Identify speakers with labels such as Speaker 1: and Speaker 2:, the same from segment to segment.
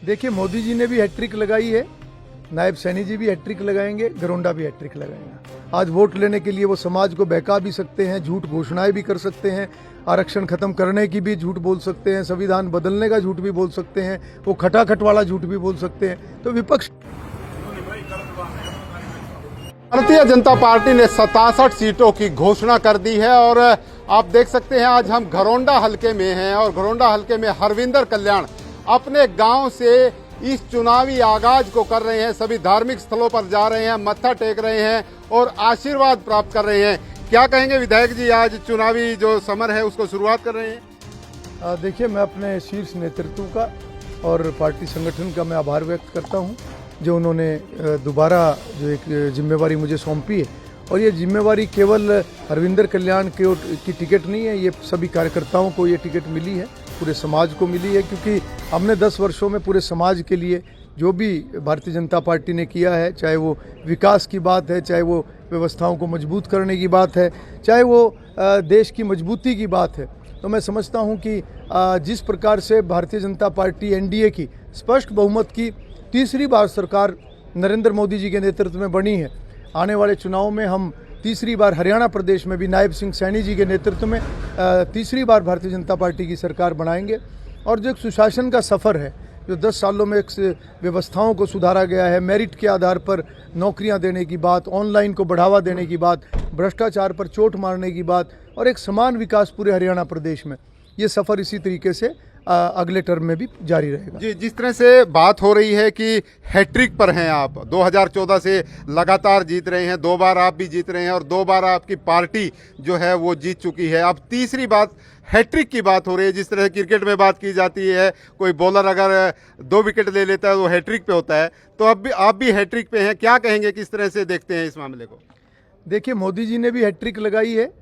Speaker 1: देखिए, मोदी जी ने भी हैट्रिक लगाई है, नायब सैनी जी भी हैट्रिक लगाएंगे, गरोंडा भी हैट्रिक लगाएंगा। आज वोट लेने के लिए वो समाज को बहका भी सकते हैं, झूठ घोषणाएं भी कर सकते हैं, आरक्षण खत्म करने की भी झूठ बोल सकते हैं, संविधान बदलने का झूठ भी बोल सकते हैं, वो खटाखट वाला झूठ भी बोल सकते हैं। तो विपक्ष
Speaker 2: भारतीय जनता पार्टी ने 67 सीटों की घोषणा कर दी है और आप देख सकते हैं आज हम घरोंडा हलके में हैं और घरोंडा हलके में हरविंदर कल्याण अपने गांव से इस चुनावी आगाज को कर रहे हैं। सभी धार्मिक स्थलों पर जा रहे हैं, मत्था टेक रहे हैं और आशीर्वाद प्राप्त कर रहे हैं। क्या कहेंगे विधायक जी, आज चुनावी जो समर है उसको शुरुआत कर रहे हैं?
Speaker 1: देखिए, मैं अपने शीर्ष नेतृत्व का और पार्टी संगठन का मैं आभार व्यक्त करता हूं, जो उन्होंने दोबारा जो एक जिम्मेवारी मुझे सौंपी है। और ये जिम्मेवारी केवल हरविंदर कल्याण की टिकट नहीं है, ये सभी कार्यकर्ताओं को ये टिकट मिली है, पूरे समाज को मिली है, क्योंकि हमने 10 वर्षों में पूरे समाज के लिए जो भी भारतीय जनता पार्टी ने किया है, चाहे वो विकास की बात है, चाहे वो व्यवस्थाओं को मजबूत करने की बात है, चाहे वो देश की मजबूती की बात है, तो मैं समझता हूं कि जिस प्रकार से भारतीय जनता पार्टी एनडीए की स्पष्ट बहुमत की तीसरी बार सरकार नरेंद्र मोदी जी के नेतृत्व में बनी है, आने वाले चुनाव में हम तीसरी बार हरियाणा प्रदेश में भी नायब सिंह सैनी जी के नेतृत्व में तीसरी बार भारतीय जनता पार्टी की सरकार बनाएंगे। और जो एक सुशासन का सफ़र है, जो 10 सालों में एक व्यवस्थाओं को सुधारा गया है, मेरिट के आधार पर नौकरियां देने की बात, ऑनलाइन को बढ़ावा देने की बात, भ्रष्टाचार पर चोट मारने की बात और एक समान विकास पूरे हरियाणा प्रदेश में, ये सफ़र इसी तरीके से अगले टर्म में भी जारी रहेगा।
Speaker 2: जी, जिस तरह से बात हो रही है कि हैट्रिक पर हैं आप, 2014 से लगातार जीत रहे हैं, 2 बार आप भी जीत रहे हैं और 2 बार आपकी पार्टी जो है वो जीत चुकी है। अब तीसरी बात हैट्रिक की बात हो रही है। जिस तरह से क्रिकेट में बात की जाती है, कोई बॉलर अगर 2 विकेट ले लेता है तो हैट्रिक पे होता है, तो अब आप भी हैट्रिक पे हैं। क्या कहेंगे, किस तरह से देखते हैं इस मामले को?
Speaker 1: देखिए, मोदी जी ने भी हैट्रिक लगाई है,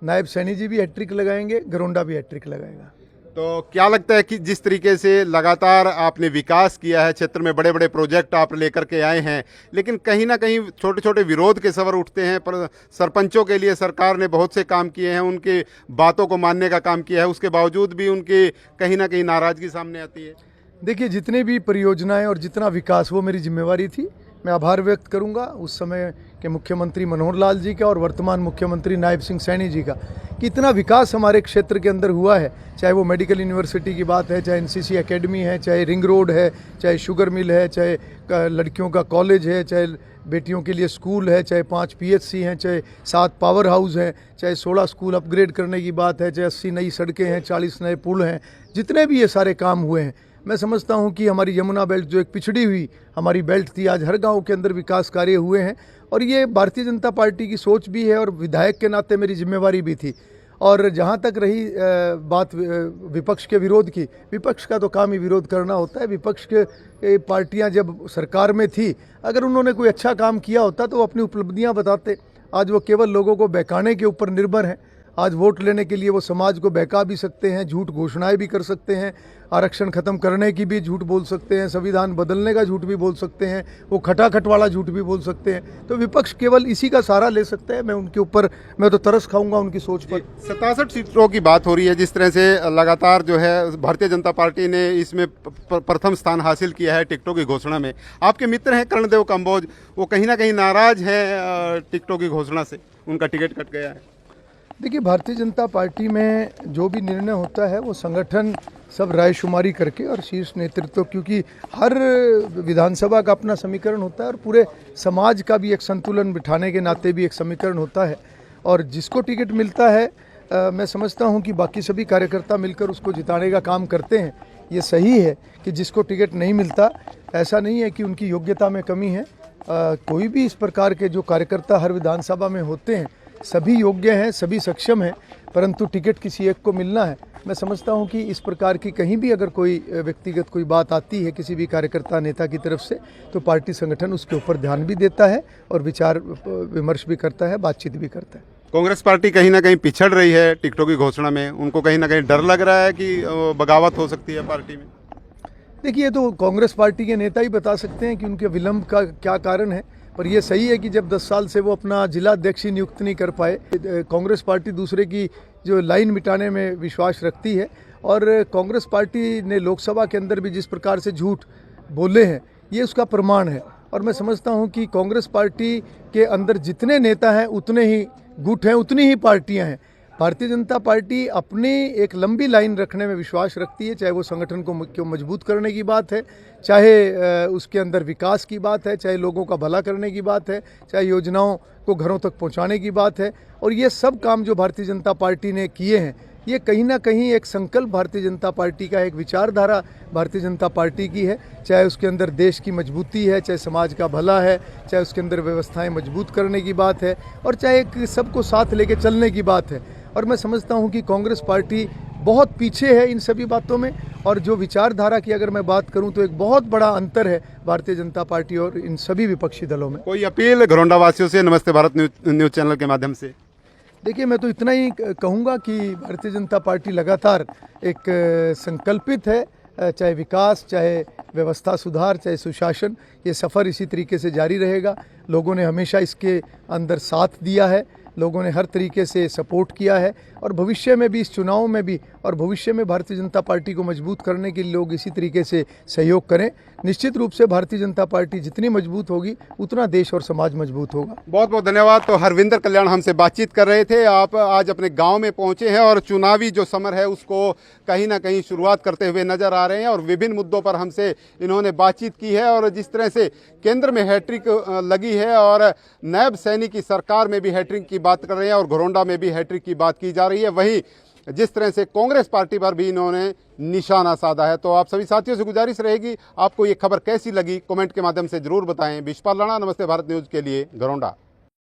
Speaker 1: नायब सैनी जी भी हैट्रिक लगाएंगे, गरोंडा भी हैट्रिक लगाएगा।
Speaker 2: तो क्या लगता है कि जिस तरीके से लगातार आपने विकास किया है, क्षेत्र में बड़े बड़े प्रोजेक्ट आप लेकर के आए हैं, लेकिन कहीं ना कहीं छोटे छोटे विरोध के सवाल उठते हैं। पर सरपंचों के लिए सरकार ने बहुत से काम किए हैं, उनकी बातों को मानने का काम किया है, उसके बावजूद भी उनकी कहीं ना कहीं नाराजगी सामने आती है।
Speaker 1: देखिए, जितने भी परियोजनाएं और जितना विकास, वो मेरी जिम्मेवारी थी। मैं आभार व्यक्त करूंगा उस समय के मुख्यमंत्री मनोहर लाल जी का और वर्तमान मुख्यमंत्री नायब सिंह सैनी जी का, कि इतना विकास हमारे क्षेत्र के अंदर हुआ है। चाहे वो मेडिकल यूनिवर्सिटी की बात है, चाहे एनसीसी एकेडमी है, चाहे रिंग रोड है, चाहे शुगर मिल है, चाहे लड़कियों का कॉलेज है, चाहे बेटियों के लिए स्कूल है, चाहे 5 पीएचसी हैं, चाहे 7 पावर हाउस हैं, चाहे 16 स्कूल अपग्रेड करने की बात है, चाहे 80 नई सड़कें हैं, 40 नए पुल हैं, जितने भी ये सारे काम हुए हैं, मैं समझता हूं कि हमारी यमुना बेल्ट जो एक पिछड़ी हुई हमारी बेल्ट थी, आज हर गांव के अंदर विकास कार्य हुए हैं। और ये भारतीय जनता पार्टी की सोच भी है और विधायक के नाते मेरी जिम्मेवारी भी थी। और जहां तक रही बात विपक्ष के विरोध की, विपक्ष का तो काम ही विरोध करना होता है। विपक्ष के पार्टियां जब सरकार में थी, अगर उन्होंने कोई अच्छा काम किया होता तो वो अपनी उपलब्धियां बताते। आज वो केवल लोगों को बहकाने के ऊपर निर्भर हैं। आज वोट लेने के लिए वो समाज को बहका भी सकते हैं, झूठ घोषणाएं भी कर सकते हैं, आरक्षण खत्म करने की भी झूठ बोल सकते हैं, संविधान बदलने का झूठ भी बोल सकते हैं, वो खटाखट वाला झूठ भी बोल सकते हैं। तो विपक्ष केवल इसी का सहारा ले सकता है। मैं तो तरस खाऊंगा उनकी सोच पर।
Speaker 2: 67 सीटों की बात हो रही है। जिस तरह से लगातार जो है भारतीय जनता पार्टी ने इसमें प्रथम स्थान हासिल किया है टिकटों की घोषणा में। आपके मित्र हैं कर्णदेव कंबोज, वो कहीं ना कहीं नाराज हैं टिकटों की घोषणा से, उनका टिकट कट गया है।
Speaker 1: देखिए, भारतीय जनता पार्टी में जो भी निर्णय होता है वो संगठन सब रायशुमारी करके और शीर्ष नेतृत्व, क्योंकि हर विधानसभा का अपना समीकरण होता है और पूरे समाज का भी एक संतुलन बिठाने के नाते भी एक समीकरण होता है। और जिसको टिकट मिलता है, मैं समझता हूं कि बाकी सभी कार्यकर्ता मिलकर उसको जिताने का काम करते हैं। ये सही है कि जिसको टिकट नहीं मिलता, ऐसा नहीं है कि उनकी योग्यता में कमी है। कोई भी इस प्रकार के जो कार्यकर्ता हर विधानसभा में होते हैं, सभी योग्य हैं, सभी सक्षम हैं, परंतु टिकट किसी एक को मिलना है। मैं समझता हूं कि इस प्रकार की कहीं भी अगर कोई व्यक्तिगत कोई बात आती है किसी भी कार्यकर्ता नेता की तरफ से, तो पार्टी संगठन उसके ऊपर ध्यान भी देता है और विचार विमर्श भी करता है, बातचीत भी करता है।
Speaker 2: कांग्रेस पार्टी कहीं ना कहीं पिछड़ रही है टिकटों की घोषणा में, उनको कहीं ना कहीं डर लग रहा है कि बगावत हो सकती है पार्टी में।
Speaker 1: देखिए, तो कांग्रेस पार्टी के नेता ही बता सकते हैं कि उनके विलंब का क्या कारण है। पर यह सही है कि जब 10 साल से वो अपना जिला अध्यक्ष ही नियुक्त नहीं कर पाए, कांग्रेस पार्टी दूसरे की जो लाइन मिटाने में विश्वास रखती है और कांग्रेस पार्टी ने लोकसभा के अंदर भी जिस प्रकार से झूठ बोले हैं, ये उसका प्रमाण है। और मैं समझता हूं कि कांग्रेस पार्टी के अंदर जितने नेता हैं उतने ही गुट हैं, उतनी ही पार्टियां हैं। भारतीय जनता पार्टी अपनी एक लंबी लाइन रखने में विश्वास रखती है, चाहे वो संगठन को मजबूत करने की बात है, चाहे उसके अंदर विकास की बात है, चाहे लोगों का भला करने की बात है, चाहे योजनाओं को घरों तक पहुंचाने की बात है। और ये सब काम जो भारतीय जनता पार्टी ने किए हैं, ये कहीं ना कहीं एक संकल्प भारतीय जनता पार्टी का, एक विचारधारा भारतीय जनता पार्टी की है। चाहे उसके अंदर देश की मजबूती है, चाहे समाज का भला है, चाहे उसके अंदर व्यवस्थाएं मजबूत करने की बात है, और चाहे सबको साथ लेके चलने की बात है। और मैं समझता हूं कि कांग्रेस पार्टी बहुत पीछे है इन सभी बातों में। और जो विचारधारा की अगर मैं बात करूं तो एक बहुत बड़ा अंतर है भारतीय जनता पार्टी और इन सभी विपक्षी दलों में।
Speaker 2: कोई अपील घरौंडा वासियों से नमस्ते भारत न्यूज चैनल के माध्यम से?
Speaker 1: देखिए, मैं तो इतना ही कहूँगा कि भारतीय जनता पार्टी लगातार एक संकल्पित है, चाहे विकास, चाहे व्यवस्था सुधार, चाहे सुशासन, ये सफ़र इसी तरीके से जारी रहेगा। लोगों ने हमेशा इसके अंदर साथ दिया है, लोगों ने हर तरीके से सपोर्ट किया है, और भविष्य में भी, इस चुनाव में भी, और भविष्य में भारतीय जनता पार्टी को मजबूत करने के लिए लोग इसी तरीके से सहयोग करें। निश्चित रूप से भारतीय जनता पार्टी जितनी मजबूत होगी उतना देश और समाज मजबूत होगा।
Speaker 2: बहुत बहुत धन्यवाद। तो हरविंदर कल्याण हमसे बातचीत कर रहे थे। आप आज अपने गांव में पहुंचे हैं और चुनावी जो समर है उसको कहीं ना कहीं शुरुआत करते हुए नजर आ रहे हैं, और विभिन्न मुद्दों पर हमसे इन्होंने बातचीत की है। और जिस तरह से केंद्र में हैट्रिक लगी है और नायब सैनी की सरकार में भी हैट्रिक की बात कर रहे हैं और घरौंडा में भी हैट्रिक की बात की जा रही है, वहीं जिस तरह से कांग्रेस पार्टी पर भी इन्होंने निशाना साधा है। तो आप सभी साथियों से गुजारिश रहेगी, आपको ये खबर कैसी लगी कमेंट के माध्यम से जरूर बताएं। विश्वपाल राणा, नमस्ते भारत न्यूज के लिए, घरौंडा।